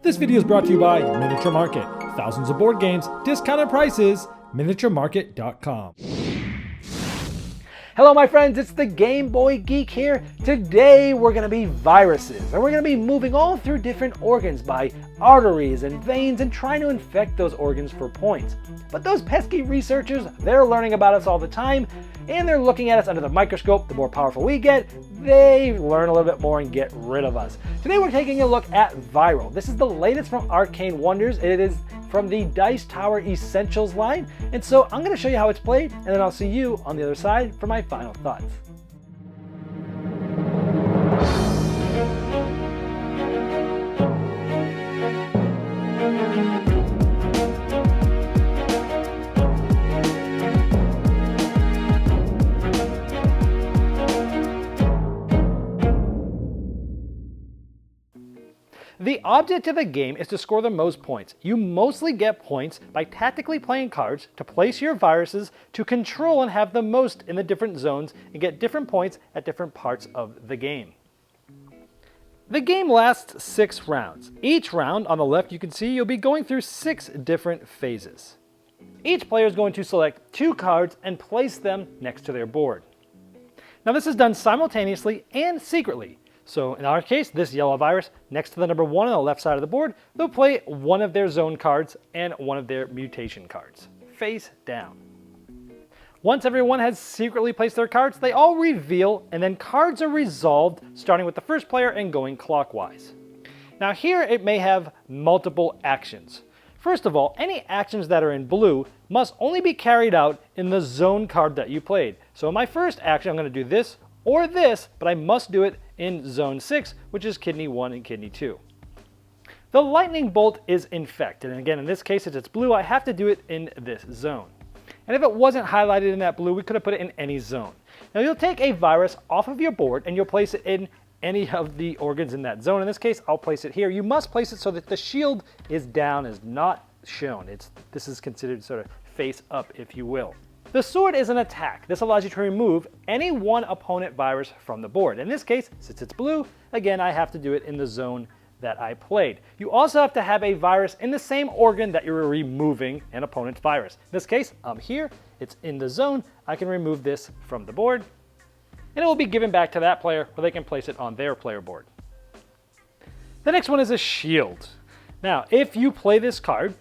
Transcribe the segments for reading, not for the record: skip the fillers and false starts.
This video is brought to you by Miniature Market. Thousands of board games, discounted prices, miniaturemarket.com. Hello my friends, it's the Game Boy Geek here. Today we're going to be viruses, and we're going to be moving all through different organs by arteries and veins and trying to infect those organs for points. But those pesky researchers, they're learning about us all the time, and they're looking at us under the microscope. The more powerful we get, they learn a little bit more and get rid of us. Today we're taking a look at Viral. This is the latest from Arcane Wonders. It is from the Dice Tower Essentials line, and so I'm going to show you how it's played, and then I'll see you on the other side for my final thoughts. The object of the game is to score the most points. You mostly get points by tactically playing cards to place your viruses to control and have the most in the different zones and get different points at different parts of the game. The game lasts 6 rounds. Each round, on the left you can see, you'll be going through 6 different phases. Each player is going to select 2 cards and place them next to their board. Now this is done simultaneously and secretly. So in our case, this yellow virus, next to the number 1 on the left side of the board, they'll play one of their zone cards and one of their mutation cards, face down. Once everyone has secretly placed their cards, they all reveal, and then cards are resolved, starting with the first player and going clockwise. Now here it may have multiple actions. First of all, any actions that are in blue must only be carried out in the zone card that you played. So in my first action, I'm going to do this or this, but I must do it in Zone 6, which is Kidney 1 and Kidney 2. The lightning bolt is infected, and again, in this case, since it's blue, I have to do it in this zone. And if it wasn't highlighted in that blue, we could have put it in any zone. Now you'll take a virus off of your board and you'll place it in any of the organs in that zone. In this case, I'll place it here. You must place it so that the shield is down, is not shown. This is considered sort of face up, if you will. The sword is an attack. This allows you to remove any one opponent virus from the board. In this case, since it's blue, again, I have to do it in the zone that I played. You also have to have a virus in the same organ that you're removing an opponent's virus. In this case, I'm here, it's in the zone. I can remove this from the board, and it will be given back to that player where they can place it on their player board. The next one is a shield. Now, if you play this card,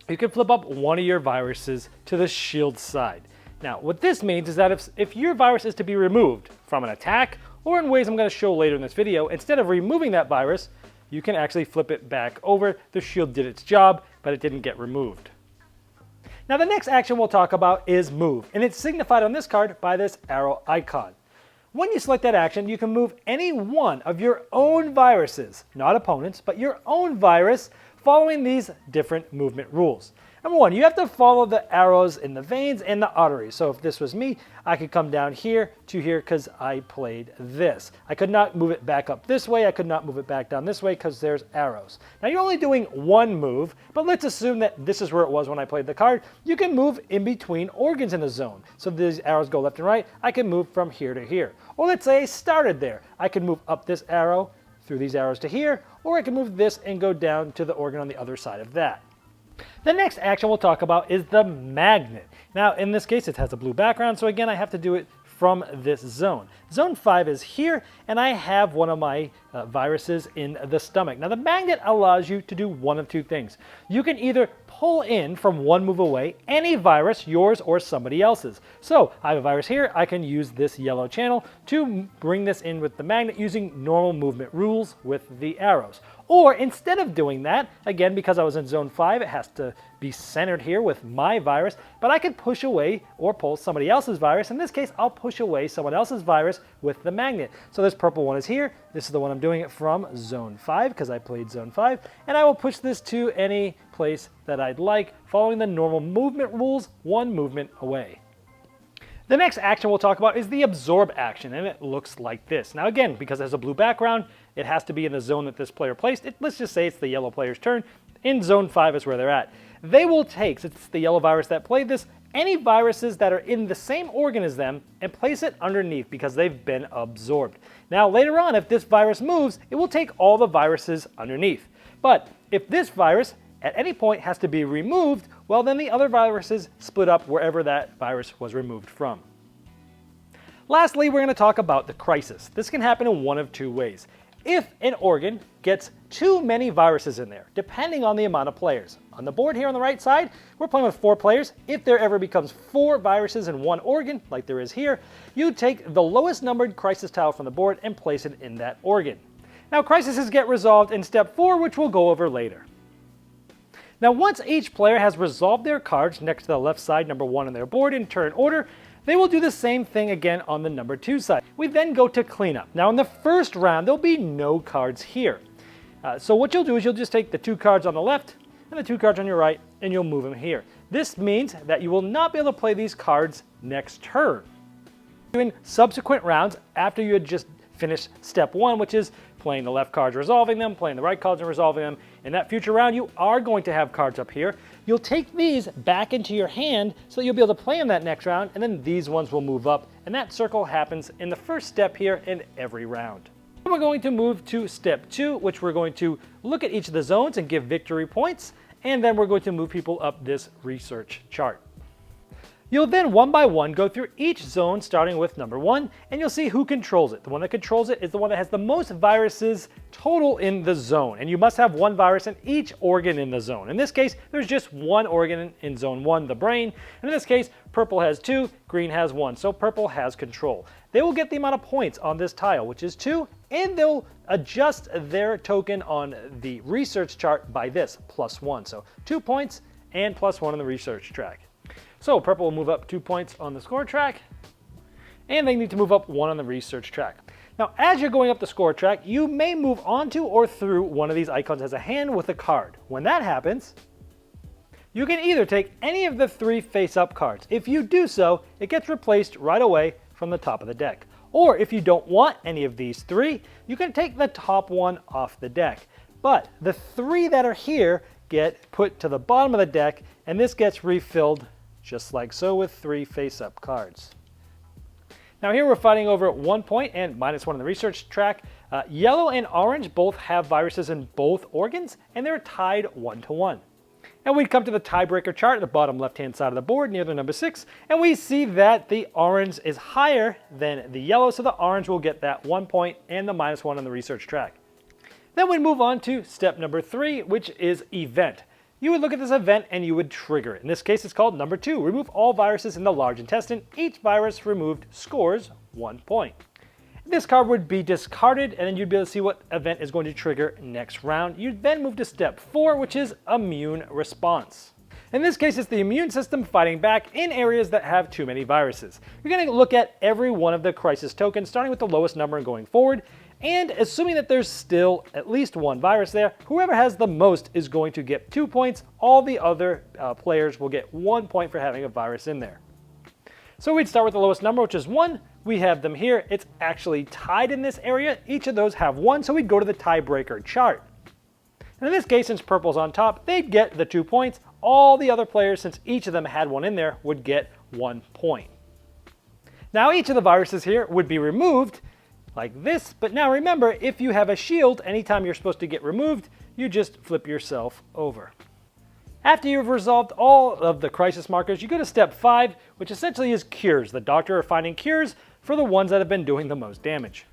you can flip up one of your viruses to the shield side. Now, what this means is that if your virus is to be removed from an attack, or in ways I'm going to show later in this video, instead of removing that virus, you can actually flip it back over. The shield did its job, but it didn't get removed. Now, the next action we'll talk about is move, and it's signified on this card by this arrow icon. When you select that action, you can move any one of your own viruses, not opponents, but your own virus, following these different movement rules. Number 1, you have to follow the arrows in the veins and the arteries. So if this was me, I could come down here to here because I played this. I could not move it back up this way. I could not move it back down this way because there's arrows. Now you're only doing one move, but let's assume that this is where it was when I played the card. You can move in between organs in the zone. So these arrows go left and right. I can move from here to here. Or let's say I started there. I can move up this arrow through these arrows to here, or I can move this and go down to the organ on the other side of that. The next action we'll talk about is the magnet. Now, in this case, it has a blue background, so again, I have to do it from this zone. Zone 5 is here, and I have one of my viruses in the stomach. Now, the magnet allows you to do one of 2 things. You can either pull in from one move away any virus, yours or somebody else's. So, I have a virus here. I can use this yellow channel to bring this in with the magnet using normal movement rules with the arrows. Or instead of doing that, again, because I was in Zone 5, it has to be centered here with my virus, but I could push away or pull somebody else's virus. In this case, I'll push away someone else's virus with the magnet. So this purple one is here. This is the one I'm doing it from, Zone 5, because I played Zone 5. And I will push this to any place that I'd like, following the normal movement rules, one movement away. The next action we'll talk about is the absorb action, and it looks like this. Now again, because it has a blue background, it has to be in the zone that this player placed. Let's just say it's the yellow player's turn. In Zone 5 is where they're at. They will take, since it's the yellow virus that played this, any viruses that are in the same organ as them and place it underneath because they've been absorbed. Now later on, if this virus moves, it will take all the viruses underneath. But if this virus at any point has to be removed, well, then the other viruses split up wherever that virus was removed from. Lastly, we're going to talk about the crisis. This can happen in one of two ways. If an organ gets too many viruses in there, depending on the amount of players. On the board here on the right side, we're playing with 4 players. If there ever becomes 4 viruses in one organ, like there is here, you take the lowest numbered crisis tile from the board and place it in that organ. Now, crises get resolved in step 4, which we'll go over later. Now, once each player has resolved their cards next to the left side, number 1 on their board in turn order, they will do the same thing again on the number 2 side. We then go to cleanup. Now, in the first round, there'll be no cards here. So what you'll do is you'll just take the 2 cards on the left and the 2 cards on your right, and you'll move them here. This means that you will not be able to play these cards next turn. In subsequent rounds, after you had just finished step 1, which is playing the left cards, resolving them, playing the right cards and resolving them, in that future round, you are going to have cards up here. You'll take these back into your hand so that you'll be able to play them that next round, and then these ones will move up, and that circle happens in the first step here in every round. Then we're going to move to step 2, which we're going to look at each of the zones and give victory points, and then we're going to move people up this research chart. You'll then one by one go through each zone starting with number 1, and you'll see who controls it. The one that controls it is the one that has the most viruses total in the zone, and you must have 1 virus in each organ in the zone. In this case, there's just 1 organ in zone 1, the brain, and in this case, purple has 2, green has 1, so purple has control. They will get the amount of points on this tile, which is 2, and they'll adjust their token on the research chart by this, +1. So 2 points and +1 on the research track. So purple will move up 2 points on the score track, and they need to move up 1 on the research track. Now, as you're going up the score track, you may move onto or through one of these icons as a hand with a card. When that happens, you can either take any of the 3 face-up cards. If you do so, it gets replaced right away from the top of the deck. Or if you don't want any of these 3, you can take the top one off the deck. But the 3 that are here get put to the bottom of the deck, and this gets refilled just like so with 3 face-up cards. Now here we're fighting over 1 point and -1 on the research track. Yellow and orange both have viruses in both organs, and they're tied 1 to 1. And we come to the tiebreaker chart at the bottom left-hand side of the board near the number 6, and we see that the orange is higher than the yellow, so the orange will get that 1 point and the -1 on the research track. Then we move on to step number 3, which is event. You would look at this event and you would trigger it. In this case, it's called number 2. Remove all viruses in the large intestine. Each virus removed scores 1 point. This card would be discarded, and then you'd be able to see what event is going to trigger next round. You'd then move to step 4, which is immune response. In this case, it's the immune system fighting back in areas that have too many viruses. You're going to look at every one of the crisis tokens, starting with the lowest number and going forward. And assuming that there's still at least 1 virus there, whoever has the most is going to get 2 points. All the other players will get 1 point for having a virus in there. So we'd start with the lowest number, which is 1. We have them here. It's actually tied in this area. Each of those have 1, so we'd go to the tiebreaker chart. And in this case, since purple's on top, they'd get the 2 points. All the other players, since each of them had 1 in there, would get 1 point. Now each of the viruses here would be removed like this, but now remember, if you have a shield, anytime you're supposed to get removed, you just flip yourself over. After you've resolved all of the crisis markers, you go to step 5, which essentially is cures. The doctor are finding cures for the ones that have been doing the most damage.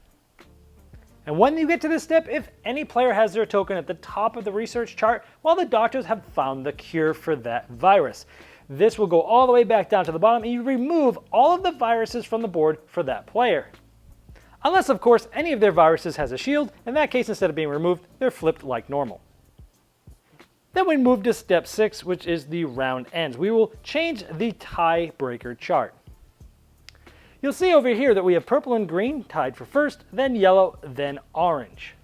And when you get to this step, if any player has their token at the top of the research chart, well, the doctors have found the cure for that virus. This will go all the way back down to the bottom, and you remove all of the viruses from the board for that player. Unless, of course, any of their viruses has a shield. In that case, instead of being removed, they're flipped like normal. Then we move to step 6, which is the round ends. We will change the tiebreaker chart. You'll see over here that we have purple and green tied for first, then yellow, then orange.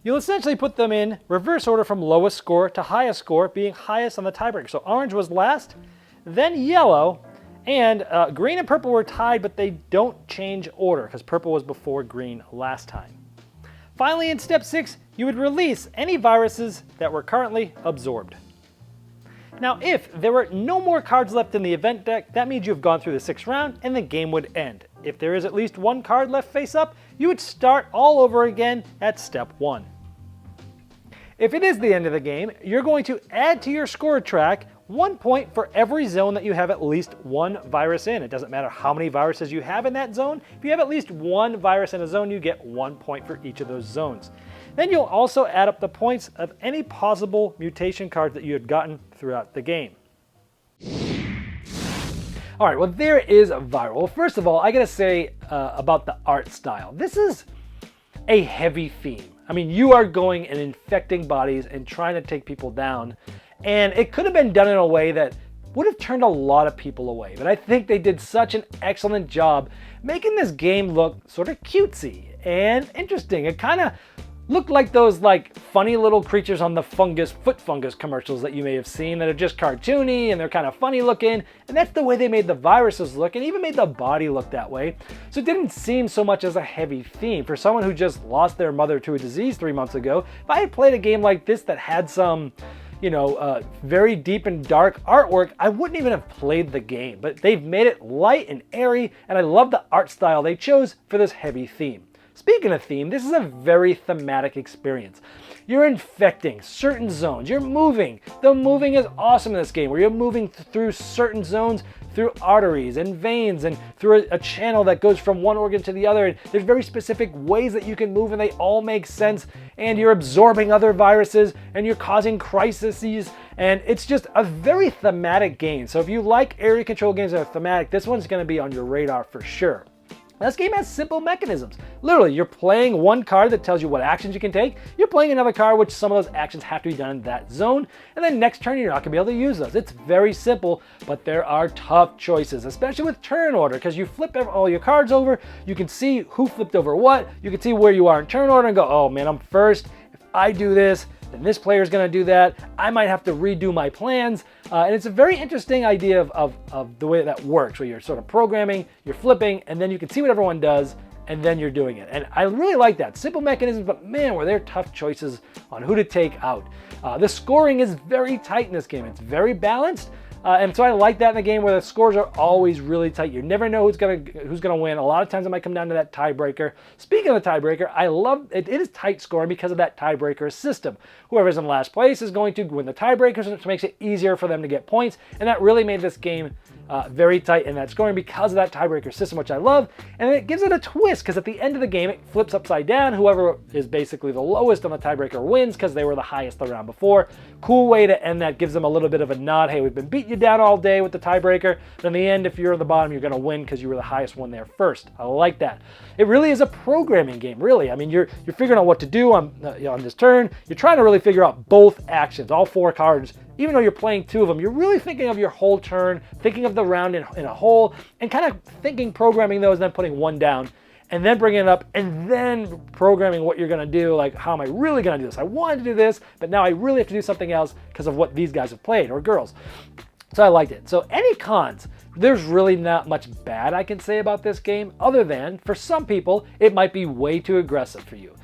You'll essentially put them in reverse order from lowest score to highest score, being highest on the tiebreaker. So orange was last, then yellow, and green and purple were tied, but they don't change order because purple was before green last time. Finally, in step 6, you would release any viruses that were currently absorbed. Now, if there were no more cards left in the event deck, that means you've gone through the 6th round and the game would end. If there is at least 1 card left face up, you would start all over again at step 1. If it is the end of the game, you're going to add to your score track 1 point for every zone that you have at least one virus in. It doesn't matter how many viruses you have in that zone. If you have at least one virus in a zone, you get 1 point for each of those zones. Then you'll also add up the points of any possible mutation cards that you had gotten throughout the game. All right, well, there is Viral. Well, first of all, I gotta say about the art style. This is a heavy theme. I mean, you are going and infecting bodies and trying to take people down. And it could have been done in a way that would have turned a lot of people away. But I think they did such an excellent job making this game look sort of cutesy and interesting. It kind of looked like those funny little creatures on the foot fungus commercials that you may have seen that are just cartoony and they're kind of funny looking. And that's the way they made the viruses look and even made the body look that way. So it didn't seem so much as a heavy theme. For someone who just lost their mother to a disease 3 months ago, if I had played a game like this that had some very deep and dark artwork, I wouldn't even have played the game. But they've made it light and airy, and I love the art style they chose for this heavy theme. Speaking of theme, this is a very thematic experience. You're infecting certain zones. You're moving. The moving is awesome in this game, where you're moving through certain zones, through arteries and veins, and through a channel that goes from one organ to the other. And there's very specific ways that you can move, and they all make sense. And you're absorbing other viruses, and you're causing crises. And it's just a very thematic game. So if you like area control games that are thematic, this one's going to be on your radar for sure. This game has simple mechanisms. Literally, you're playing one card that tells you what actions you can take. You're playing another card which some of those actions have to be done in that zone. And then next turn, you're not gonna be able to use those. It's very simple, but there are tough choices, especially with turn order, because you flip all your cards over. You can see who flipped over what. You can see where you are in turn order and go, oh man, I'm first. If I do this, then this player is going to do that. I might have to redo my plans. And it's a very interesting idea of the way that works, where you're sort of programming, you're flipping, and then you can see what everyone does, and then you're doing it. And I really like that. Simple mechanisms, but man, were there tough choices on who to take out. The scoring is very tight in this game. It's very balanced. And so I like that in the game, where the scores are always really tight. You never know who's gonna win. A lot of times it might come down to that tiebreaker. Speaking of the tiebreaker, I love it. It is tight scoring because of that tiebreaker system. Whoever's in last place is going to win the tiebreakers, which makes it easier for them to get points. And that really made this game very tight in that scoring because of that tiebreaker system, which I love. And it gives it a twist, because at the end of the game, it flips upside down. Whoever is basically the lowest on the tiebreaker wins, because they were the highest the round before. Cool way to end that. Gives them a little bit of a nod. Hey, we've been beating you down all day with the tiebreaker. But in the end, if you're at the bottom, you're going to win because you were the highest one there first. I like that. It really is a programming game, really. I mean, you're figuring out what to do on this turn. You're trying to really figure out both actions, all 4 cards. Even though you're playing 2 of them, you're really thinking of your whole turn, thinking of the round in a whole, and kind of programming those, and then putting 1 down, and then bringing it up, and then programming what you're gonna do. Like, how am I really gonna do this? I wanted to do this, but now I really have to do something else because of what these guys have played, or girls. So I liked it. So any cons? There's really not much bad I can say about this game, other than for some people, it might be way too aggressive for you.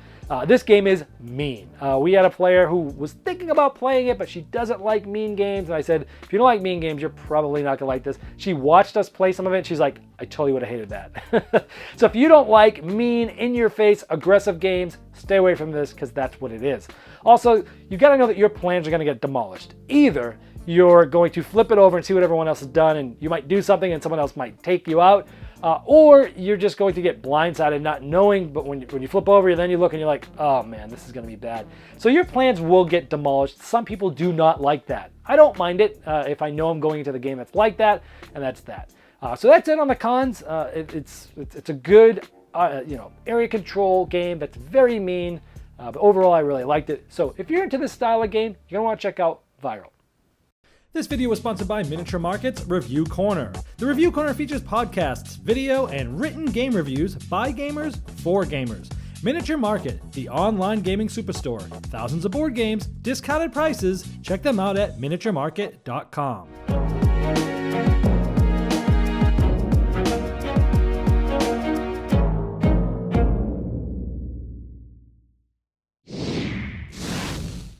This game is mean. We had a player who was thinking about playing it, but she doesn't like mean games. And I said, if you don't like mean games, you're probably not gonna like this. She watched us play some of it, and she's like, I totally would have hated that. So if you don't like mean, in-your-face, aggressive games, stay away from this, because that's what it is. Also, you gotta know that your plans are gonna get demolished. Either you're going to flip it over and see what everyone else has done, and you might do something and someone else might take you out, or you're just going to get blindsided not knowing, but when you flip over, then you look and you're like, oh man, this is going to be bad. So your plans will get demolished. Some people do not like that. I don't mind it if I know I'm going into the game that's like that, and that's that. So that's it on the cons. It's a good area control game that's very mean, but overall I really liked it. So if you're into this style of game, you're going to want to check out Viral. This video was sponsored by Miniature Market's Review Corner. The Review Corner features podcasts, video, and written game reviews by gamers for gamers. Miniature Market, the online gaming superstore. Thousands of board games, discounted prices. Check them out at miniaturemarket.com.